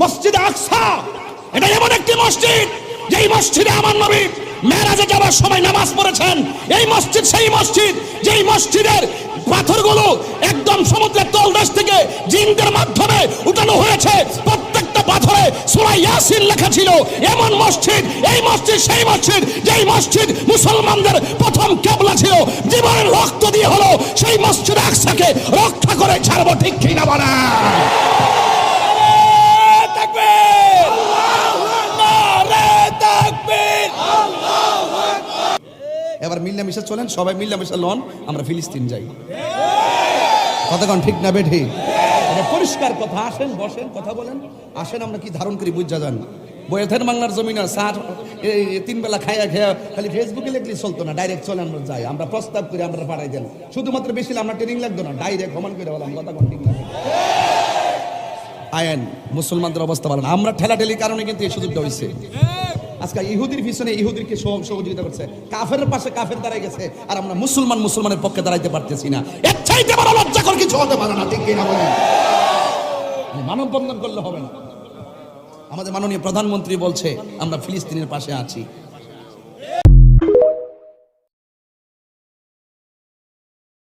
মসজিদে আকসা এটা এমন একটি মসজিদ যেই মসজিদে আমার নবী মেরাজে যাওয়ার সময় নামাজ পড়েছেন। এই মসজিদ সেই মসজিদ যেই মসজিদের পাথরগুলো একদম সমুদ্রের তলদেশ থেকে জিনদের মাধ্যমে উঠানো হয়েছে। প্রত্যেকটা পাথরে সূরা ইয়াসিন লেখা ছিল। এমন মসজিদ, এই মসজিদ সেই মসজিদ যেই মসজিদ মুসলমানদের প্রথম কিবলা ছিল। জীবনের রক্ত দিয়ে হলো সেই মসজিদ আকসাকে রক্ষা করে ছাড়বো, ঠিক কি না বলা? এবার মিল্লামিশা চলেন, সবাই মিল্লামিশা লন, আমরা ফিলিস্তিন যাই। কতক্ষণ ঠিক না বেঠি? এটা পরিষ্কার কথা। আসেন, বসেন, কথা বলেন। আসেন, আমরা কি ধারণ করি বুঝা যান। বইয়ের বাংলার জমিন তিন বেলা খাইয়া খেয়া খালি ফেসবুকে লিখলে চলতো না, ডাইরেক্ট চলে আমরা যাই। আমরা প্রস্তাব করি, আমরা পাঠাই দেন। শুধুমাত্র বেশি আমরা ট্রেনিং লাগতো না, ডাইরেক্ট সমান করে বললাম কতক্ষণ ঠিক না। আয়েন, মুসলমানদের অবস্থা ভালো না। আমরা ঠেলাঠেলির কারণে কিন্তু এই সুযোগটা হয়েছে। আজকে ইহুদির পিছনে ইহুদিকে সহযোগিতা করছে, কাফের পাশে কাফের দাঁড়ায় গেছে, আর আমরা মুসলমানের পক্ষে দাঁড়াইতে পারতেছি না। এর চাইতে বড় লজ্জাকর কিছু হতে পারে না, ঠিক কিনা বলেন? মানববন্ধন করলে হবে না। আমাদের মাননীয় প্রধানমন্ত্রী বলছে আমরা ফিলিস্তিনের পাশে আছি।